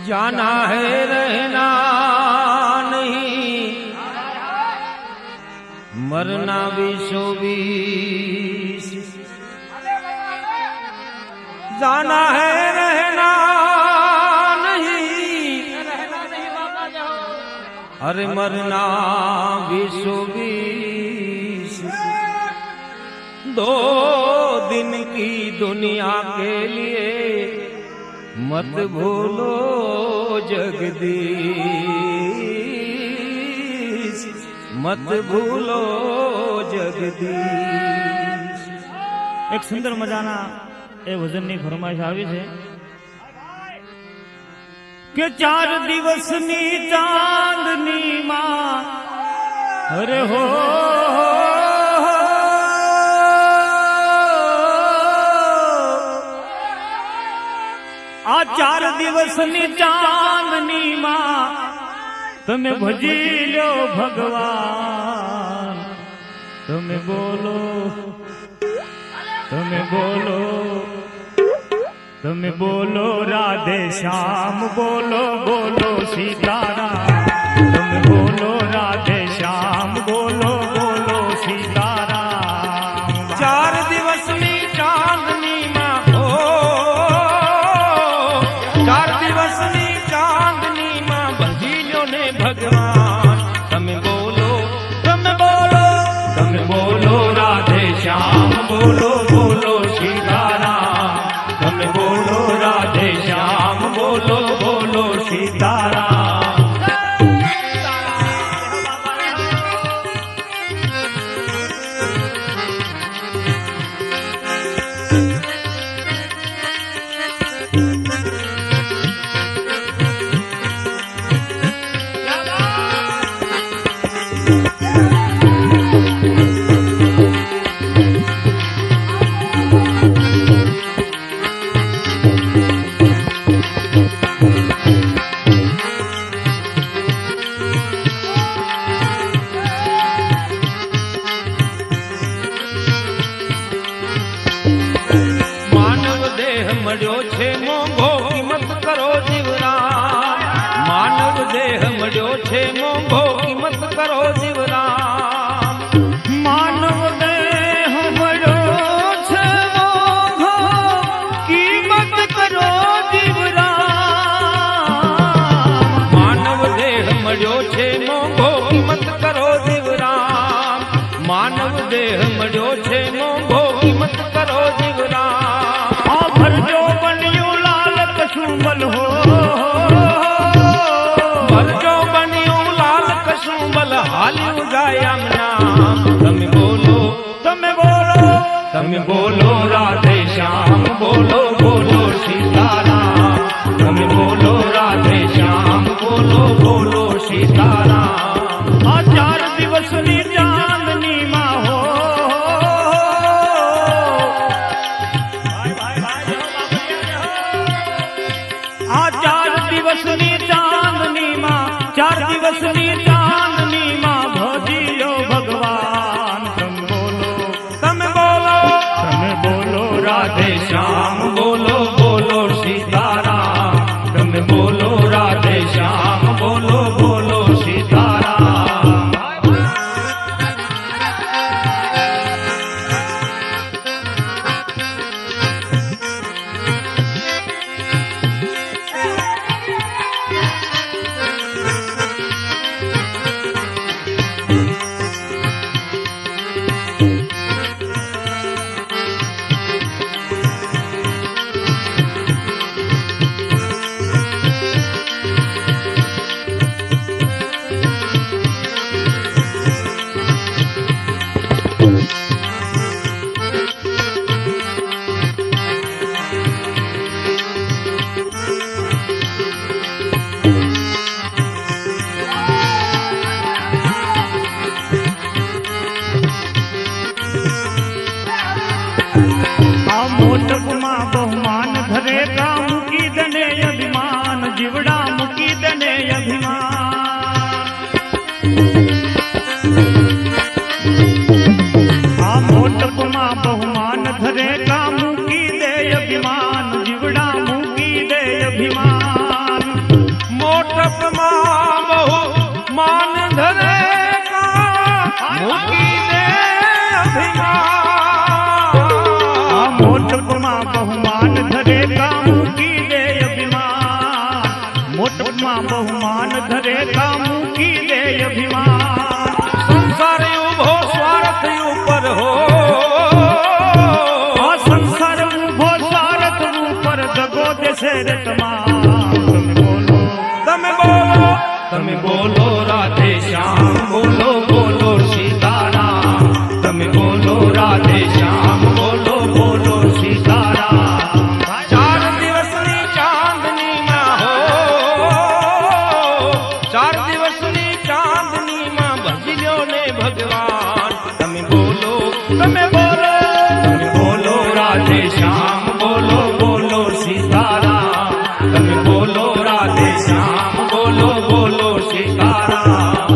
जाना है रहना नहीं, मरना भी 120। जाना है रहना नहीं, अरे मरना भी 120। 2 दिन की दुनिया के लिए मत भूलो जगदीश, मत भूलो जगदीश। एक सुंदर मजाना ए भजननी फरमाइश આવી છે કે 4 દિવસની ચાંદની માં અરે હો આ 4 દિવસની ચાંદની માં તમે ભજી લો ભગવાન। તમે બોલો, તમે બોલો, તમે બોલો રાધે શ્યામ, બોલો બોલો સીતારામ। તમે બોલો રાધે શ્યામ, બોલો બોલો સીતારામ। 4 દિવસની ચાંદની માં હો, 4 દિવસની ચાંદની માં ભજી લો ને ભગવાન। તમે બોલો, તમે બોલો, તમે બોલો રાધે શ્યામ, બોલો બોલો સીતારામ। તમે બોલો રાધે શ્યામ, બોલો બોલો સીતારામ। મળ્યો છે મોંઘો, કિંમત કરો જીવરામ। માનવ દેહ મળ્યો છે મોંઘો, કિંમત કરો જીવરામ। માનવ દેહ મળ્યો છે મોંઘો, કિંમત કરો જીવરામ। માનવ દેહ મળ્યો છે મોંઘો, કિંમત કરો જીવરામ। માનવ દેહ મળ્યો છે મોંઘો, કિંમત કરો જીવરામ। ભરજો બન્યું લાલ કશુંબલ હો, ભરજો બન્યું લાલ કશુંબલ, હાલ્યું જાય આમ નામ। તમે બોલો, તમે બોલો, તમે બોલો રાધે શ્યામ, બોલો બોલો સીતારામ। તમે બોલો રાધે શ્યામ, બોલો બોલો સીતારામ। આ 4 દિવસની ચાંદની માં હો, આ 4 દિવસની ચાંદની માં, 4 દિવસની ચાંદની માં ભજી લો ભગવાન। તમે બોલો, તમે બોલો, તમે બોલો રાધે શ્યામ, બોલો બોલો સીતારામ। તમે બોલો રાધે શ્યામ, બોલો બોલો સીતારામ। મૂકી દે અભિમાન મોટપમાં બહુમાન ધરે કા મૂકી દે અભિમાન મોટપમાં બહુમાન ધરે કા મૂકી દે અભિમાન સંસાર ઉભો સ્વાર્થ ઉપર હો સંસાર ઉભો સ્વાર્થ ઉપર દગો દેશે રે તમામ તમે બોલો રાધે શ્યામ બોલો બોલો સીતારામ તમે બોલો રાધે શ્યામ બોલો બોલો સીતારામ 4 દિવસની ચાંદનીમાં હો 4 દિવસની ચાંદનીમાં ભજ્યો ને ભગવાન તમે બોલો રાધે શ્યામ બોલો બોલો સીતારામ તમે બોલો રાધે શ્યામ બોલો બોલો સીતારામ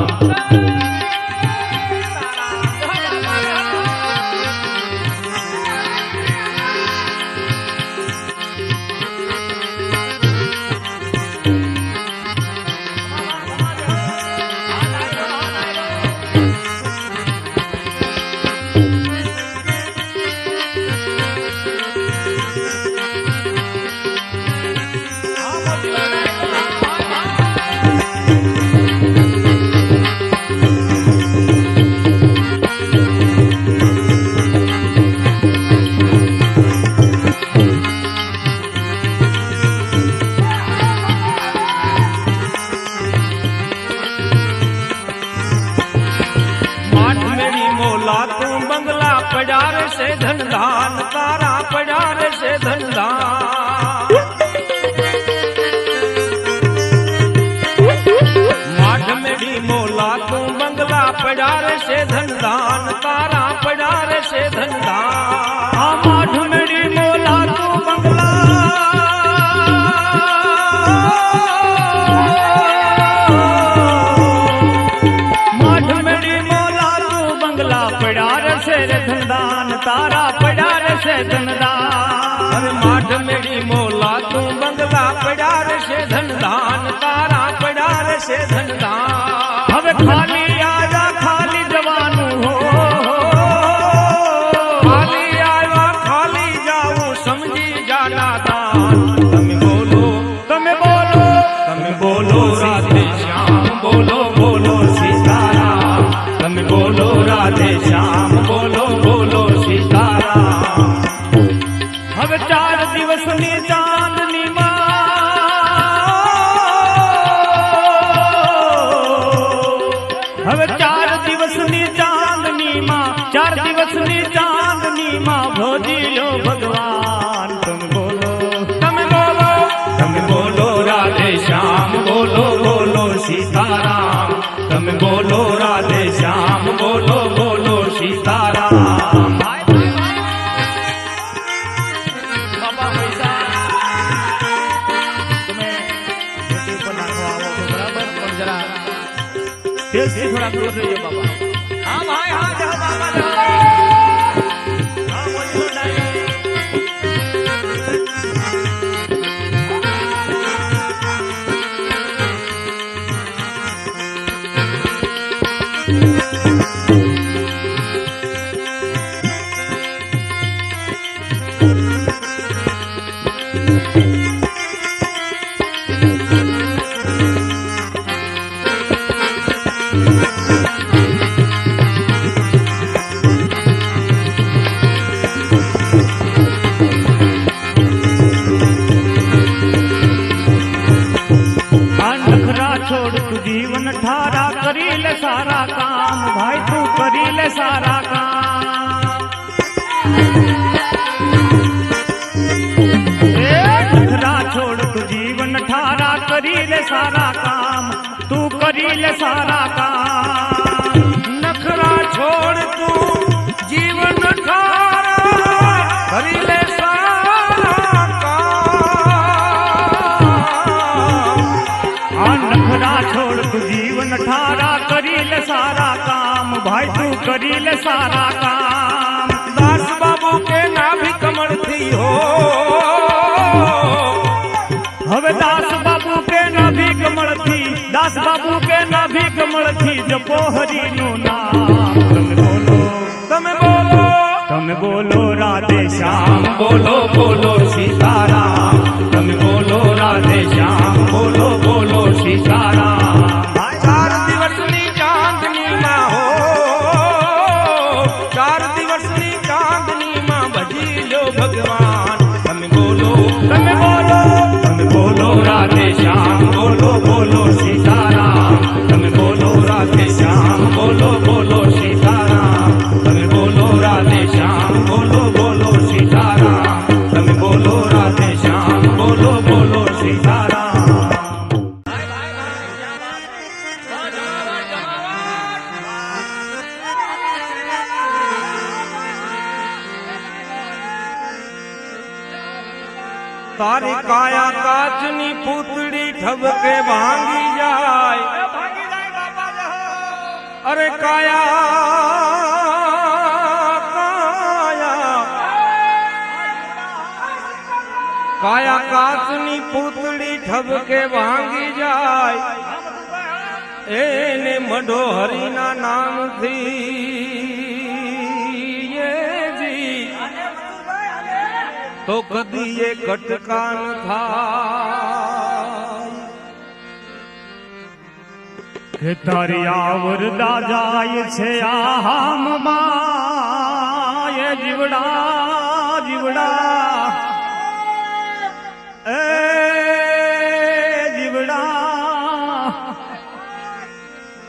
पड़ार से धन दान तारा पड़ार से धन दान माठ मेरी मोला तू बंगला पड़ार से धन दान तारा पड़ार से धन दान माठ मेरी मोला तू बंगला माठ मेरी मोला तू बंगला पड़ार से धनदान तारा पड़ार से धनदान अरे माठ मेरी मोला तू बंगला पड़ार से धनदान तारा पड़ार से धनदान अब खाली आजा खाली जवानू हो खाली आया खाली जाऊं समझी जाना दान તમે બોલો રાધે શ્યામ બોલો બોલો સીતારામ તમે બોલો રાધે શ્યામ બોલો બોલો સીતારામ હવે 4 દિવસની ચાંદની હવે 4 દિવસની ચાંદનીમાં 4 દિવસની ચાંદનીમાં ભોજી લો ભગવાન તમે બોલો રાધે શ્યામ બોલો બોલો સીતારામ તમે બોલો રાધે શ્યામ બોલો બોલો સીતારામ બાપા પૈસા તમે ધરતી ઉપર નાખવા આવો તો બરાબર પણ જરા તેલથી થોડા દૂર રહીએ બાપા હા ભાઈ હા જાઓ બાપા જાઓ હા બોલો ડાયરેક્ટ जीवन ठारा करी ले सारा काम भाई तू करी ले सारा काम नखरा छोड़ तू जीवन ठारा करी ले सारा काम तू करी ले सारा काम नखरा छोड़ तू जीवन ठारा करी ले सारा काम नखरा छोड़ तू जीवन ठारा करी ले सारा काम भाई तू करी ले सारा काम दास बाबू के नाभि कमल थी हो હવે દાસ બાબુ કે નાભી કમળ થી દાસ બાબુ કે નાભી કમળ થી જપો હરિનું નામ તારી કાયા કાચની પૂતળી ઠબકે ભાંગી જાય ભાગી જાય બાપા જહો. અરે કાયા કાચની પૂતળી ઠબકે ભાંગી જાય એને મઢો હરિના નામથી જી તો કદી એ કટકાન થાય કે તારી આવરદા જાય છે આહામમાં એ જીવડા જીવડા એ જીવડા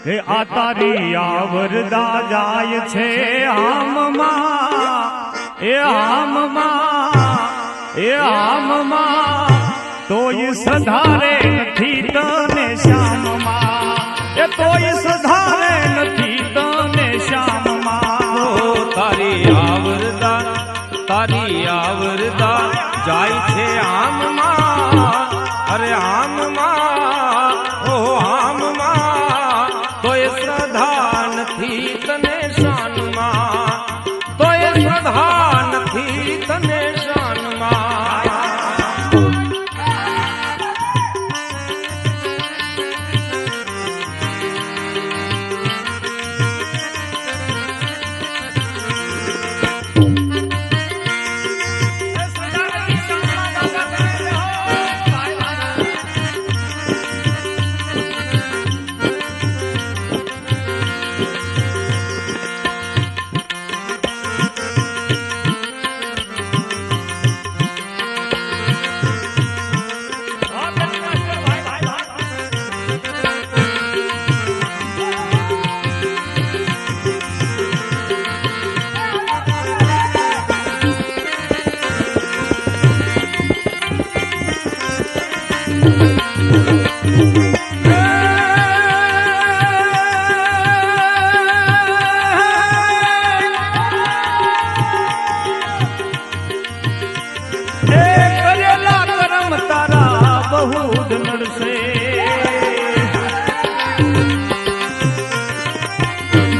કે આ તારી આવરદા જાય છે આમમાં એ આમમાં એ આમમાં તોય સધારે નથી તને શ્યામમાં એ તોય સધારે નથી તને શ્યામમાં તારી આવરદા જાય છે આમમાં અરે આમમાં ઓ આમમાં તોય શ્રદ્ધા નથી તને શાનમાં તોય શ્રદ્ધા નથી તને શાનમાં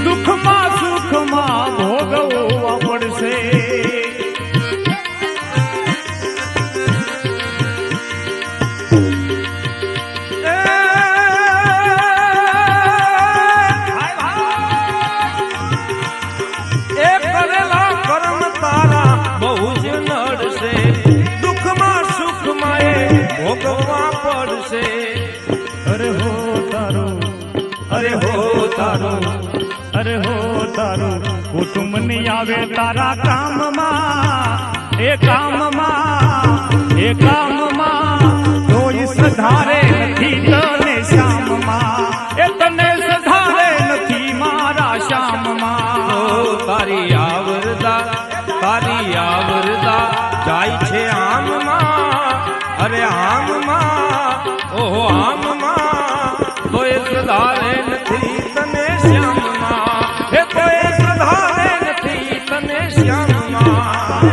દુઃખમાં સુખમાં ભોગવવા પડશે એ કરેલા કર્મ તારા બહુ જ નડશે દુઃખમાં સુખમાં એ ભોગવવા પડશે અરે હો તારું અરે હો તારું અરે હો તારું કુટુંબ ની આવે તારા કામમાં એ કામમાં એ કામમાં તોય સધારે નથી તને શ્યામમાં એ તને સધારે નથી મારા શ્યામમાં તારી આવરદા જાય છે આમમાં અરે આમમાં ઓહો આમમાં તોય સધારે નથી તને શ્યામમાં હે તોય સધારે નથી તને શ્યામમાં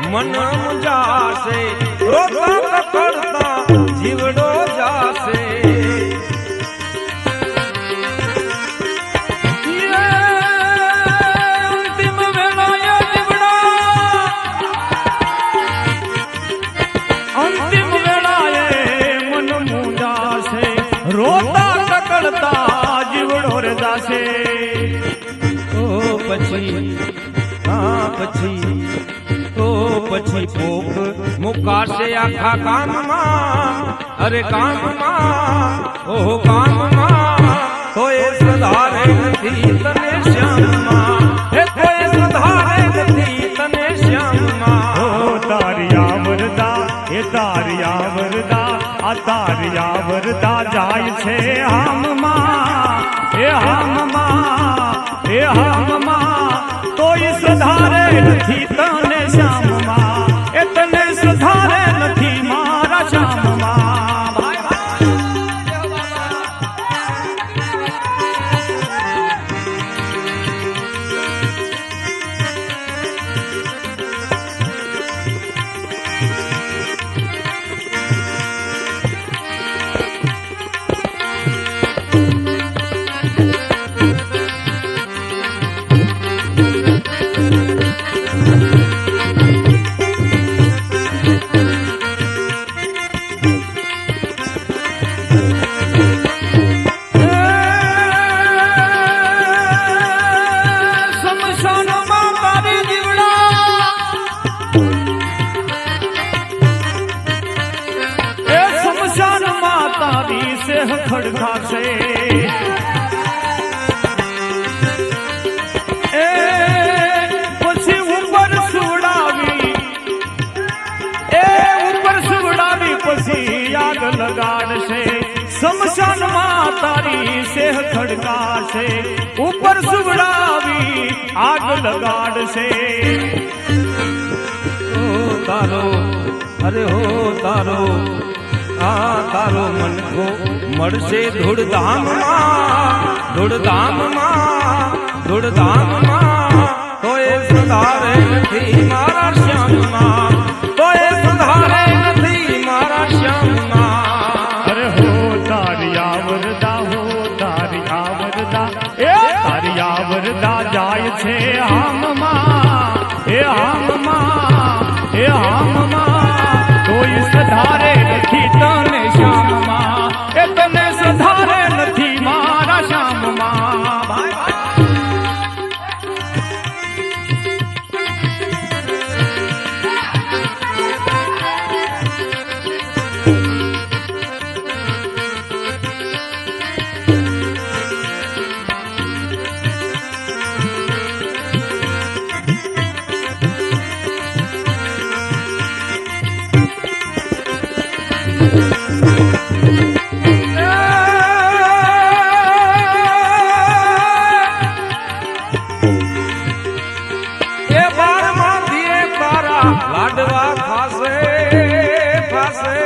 મન મુંજાશે રોતા કરતા જીવડો જાશે અંતિમ વેળાએ અંતિમ વેળાએ મન મુંજાશે રોતા કકડતા જીવડો રે જાશે પછી પછી પોક મુકાશે આખા કામમાં, અરે કામમાં, ઓહો કામમાં, કોઈ સુધારે નથી તને શ્યામમાં, હે કોઈ સુધારે નથી તને શ્યામમાં. ઓ તારિયા વરદા, એ તારિયા વરદા, આ તારિયા વરદા જાય છે હામમાં, એ હામમાં, એ હામમાં, તોય સુધારે નથી તને શ્યામમાં, એ તને સુધારે નથી મારા શ્યામમાં. ભાઈ ભાઈ ખડકાશે એ પછી ઉપર સુવડાવી, એ ઉપર સુવડાવી પછી આગ લગાડશે. શમશાનમાં તારી સેહ ખડકાશે, ઉપર સુવડાવી આગ લગાડશે. ઓ તારો, અરે હો તારો, આ તારો મનખો મળશે ધૂળધામમાં, ધૂળધામમાં, ધૂળધામમાં, તોય સુધારે નથી મારા શ્યામમાં, તોય સુધારે નથી મારા શ્યામમાં. અરે હો તારિયા વરદા, હો તારિયા વરદા, એ તારિયા વરદા જાય છે હામમાં, એ હામમાં, એ હામમાં, તોય સુધારે નથી તને શ્યામમાં, એ તને સુધારે નથી મારા શ્યામમાં. ભાઈ લાડવા ખાશે ખાશે,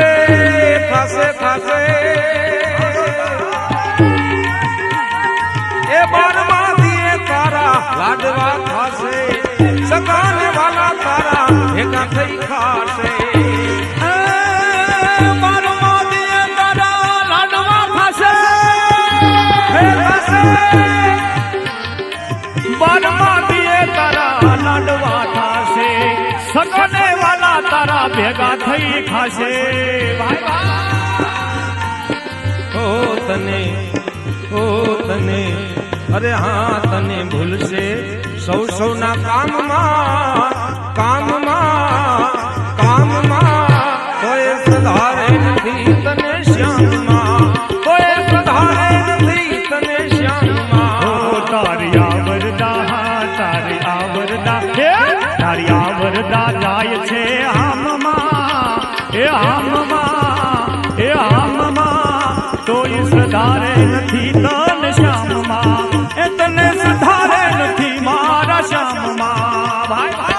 એ ખાશે ખાશે, એ બારમાં દીએ તારા લાડવા ખાશે, સગાને વાલા તારા ભેગા થઈ ખાશે. બારમાં દીએ તારા લાડવા ખાશે, હે ખાશે, બારમાં દીએ તારા લાડવા ખાશે, સગને વાલા તારા ભેગા થઈ ખાશે. ભાઈ ભાઈ ઓ તને, ઓ તને, અરે હા તને ભૂલશે સૌ સૌના કામમાં, કામમાં, કામમાં, તોય સુધારે નથી તને શ્યામમાં, તોય સુધારે નથી તને શ્યામમાં. ઓ તારિયા વરદા, તારિયા વરદા, તારિયા વરદા જાય છે હામમાં, એ હામમાં, એ હામમાં, તોય સુધારે નથી તને શ્યામમાં, એ તને સુધારે નથી મારા શ્યામમાં. ભાઈ ભાઈ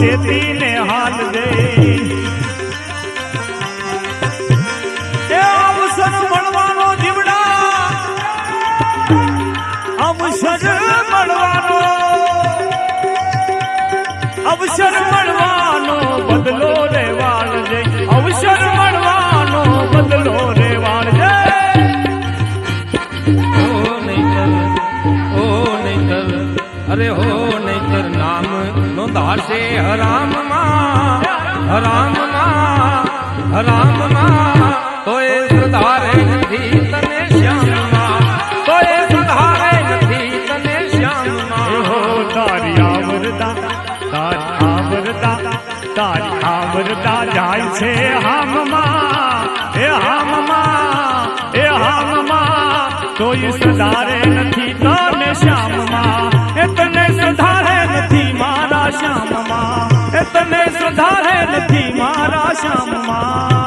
ચેતીને હાલ દે એ અવસર મળવાનો જીવડા અવસર મળવાનો બદલો રે વાળજે અવસર મળવાનો બદલો રે વાળજે અરે હો નહીતર નામ નોંધાશે હરામમાં તોય સુધારે નથી તને શ્યામમાં તોય સુધારે નથી તને શ્યામમાં હો તારી આવરતા જાય છે હામમાં એ હામમાં તોય સુધારે નથી તને શ્યામમાં એ તને સુધારે નથી મારા શ્યામમાં એ તને સુધારે નથી મારા શ્યામમાં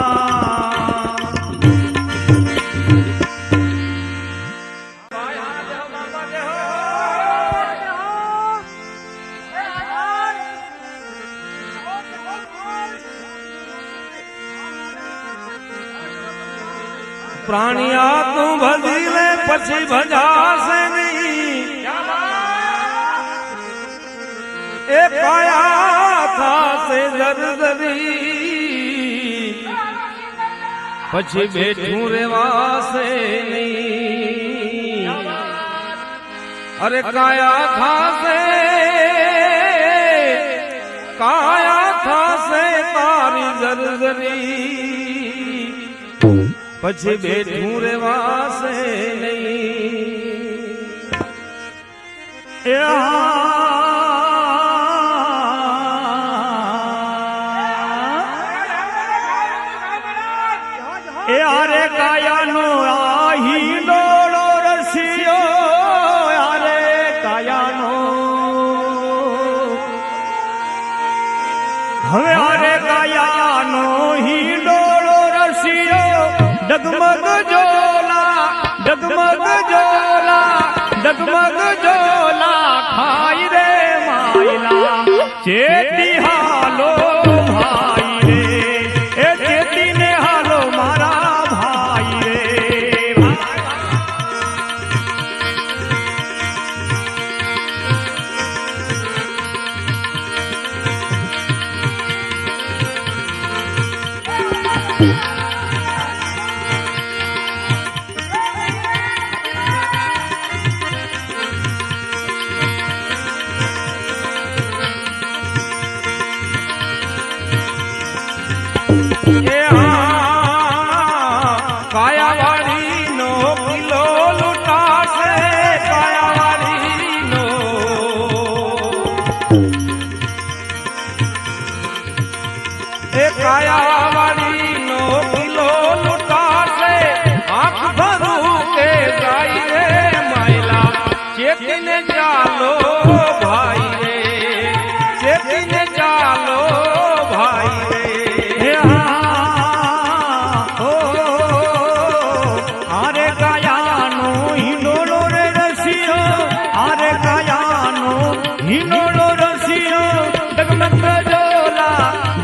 પ્રાણિયા તું ભજી લે પછી ભજાશે નહીં એ કાયા થાશે જરજરી પછી બેઠું રેવાશે નહીં અરે કાયા થાશે તારી જરજરી પછી બેઠું રેવાશે નહીં એ આરે કાયાનો આહી ડોળો રસિયો આરે કાયાનો હવે આરે કાયાનો હી ડોળો રસિયો ડગમગ જોલા ખાઈ રે માયલા ચેતી હાલો ભાઈ રે એ ચેતીને હાલો મારા ભાઈ રે કાયાવાળીનો કિલ્લો લૂંટાશે કાયાવાળીનો એ કાયાવાળીનો કિલ્લો લૂંટાશે આંખ ભરું કે જાય રે માયલા ચેતીને ચાલો ભાઈ રે ચેતીને ચાલો ભાઈ રે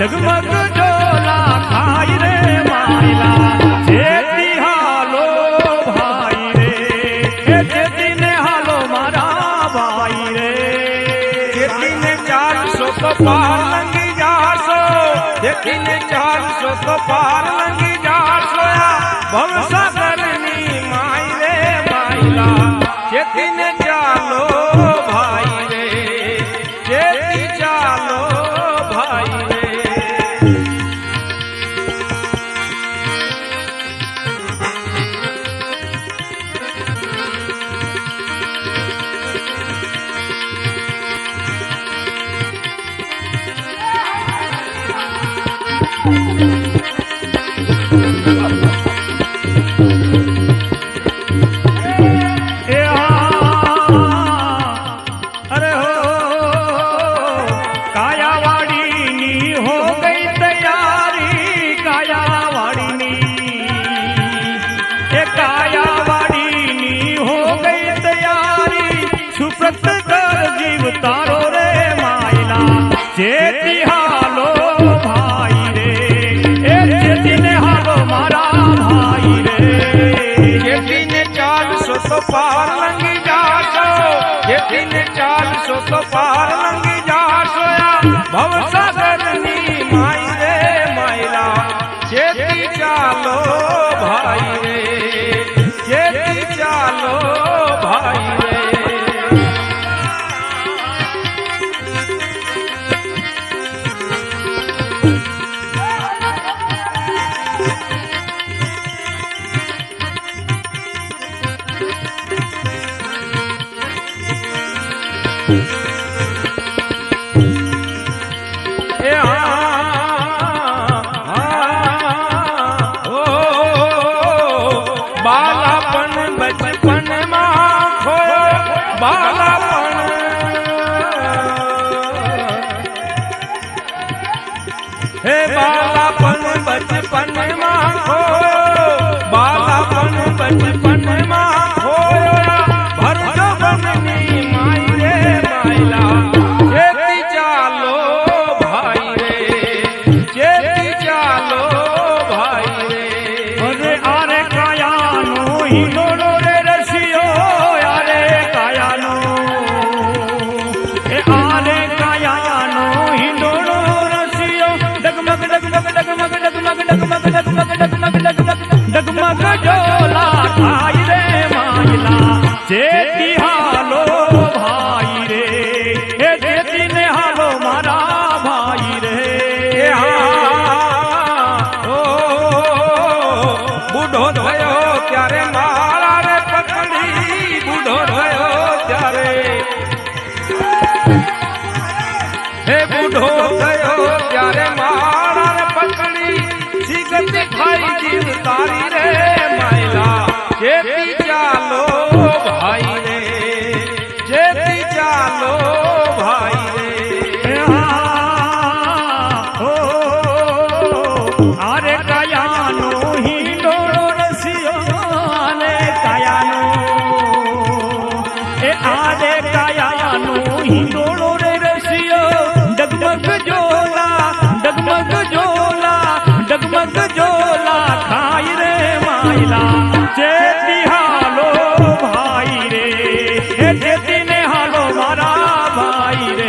ડગમગ જોલા ખાઈ રે માયલા ચેતી હાલો ભાઈ રે એ ચેતીને હાલો મારા ભાઈ રે ચેતીને ચાલશો તો પાર લંગી જાશો ચેતીને ચાલશો તો પાર લંગી જાશો ભવસાગરની માઈ રે માયલા ચેતીને ચાલો ભાઈ રે ચેતી ચાલો ભાઈ રે એ ચેતી હાલો ભાઈ રે, એ ચેતીને હાલો મારા ભાઈ રે. જેથીને ચાલશો તો પાર લંગી જાશો, જેથીને ચાલશો તો પાર લંગી જાશો. ભવસાગરની માઈ રે માયલા, જેથી ચાલો ભાઈ રે, જેથી ચાલો ભાઈ રે. બાલાપણ બચપનમાં ખોયો, બાલાપણ હે બાલાપણ બચપનમાં ખોયો, બાલાપણ બચપનમાં ખોયો. ભરજો બનની માઈ રે માયલા, જેથી ચાલો ભાઈ રે, જેથી ચાલો ભાઈ રે. અરે આરે કાયાનો હિંડોળો રે રસિયો, આરે કાયાનો, એ આરે કાયાનો હિંડોળો રસિયો. ડગમગ ડગમગ ડગમગ ડગમગ ડગમગ ડગમગ ડગમગ ડગમગ ડગમગ જોલા થાય રે માયલા, જેથી હાલો ભાઈ રે, એ જેતીને હાલો મારા ભાઈ રે. બુઢો થયો ત્યારે મારા રે પકડી, બુઢો થયો ત્યારે, હે બુઢો થયો ત્યારે મારા રે પકડી. સિગતી ખાઈ જીવ તારી રે માયલા, જેથી ચાલો ભાઈ રે, જેથી ચાલો ભાઈ રે. આરે કાયાનો હિંડોળો રસિયો, આરે કાયાનો, એ આરે કાયાનો હિંડોળો રે રસિયો. ડગમગ જોલા, ડગમગ જોલા, ડગમગ જોલા ખાઈ રે માયલા, જેથી હાલો ભાઈ રે, એ જેતીને હાલો મારા ભાઈ રે.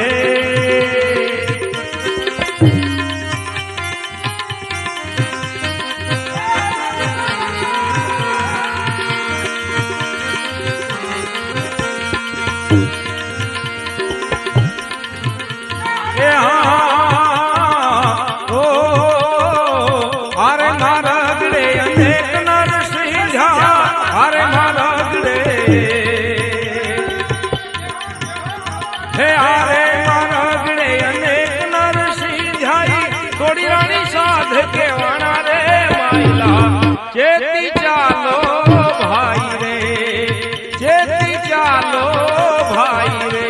અરે મારા ગળે અનેક નર સિંધ્યા, અરે મારા ગળે, હે અરે મારા ગળે અનેક નર સિંધ્યાઈ. થોડી રાણી સાધ કેવાના રે માયલા, જેથી ચાલો ભાઈ રે, જેથી ચાલો ભાઈ રે.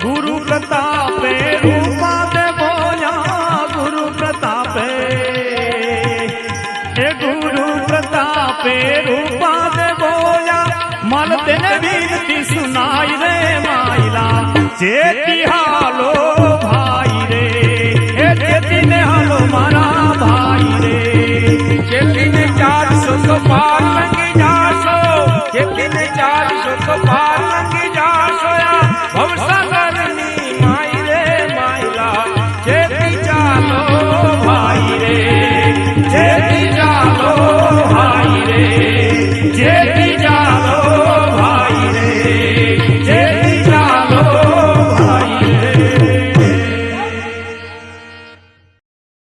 ગુરુ પ્રતાપે રૂપા દે બોયા, ગુરુ પ્રતાપે, એ ગુરુ પ્રતાપે રૂપા દે બોયા. મલ તેને વિનતી સુનાઈ રે માયલા, જેથી હાલો ભાઈ રે, એ જેતીને હાલો મારા ભાઈ રે. જેથીને ચાલશો તો પાર લંગી જાશો, જેથીને ચાલશો તો પાર લંગી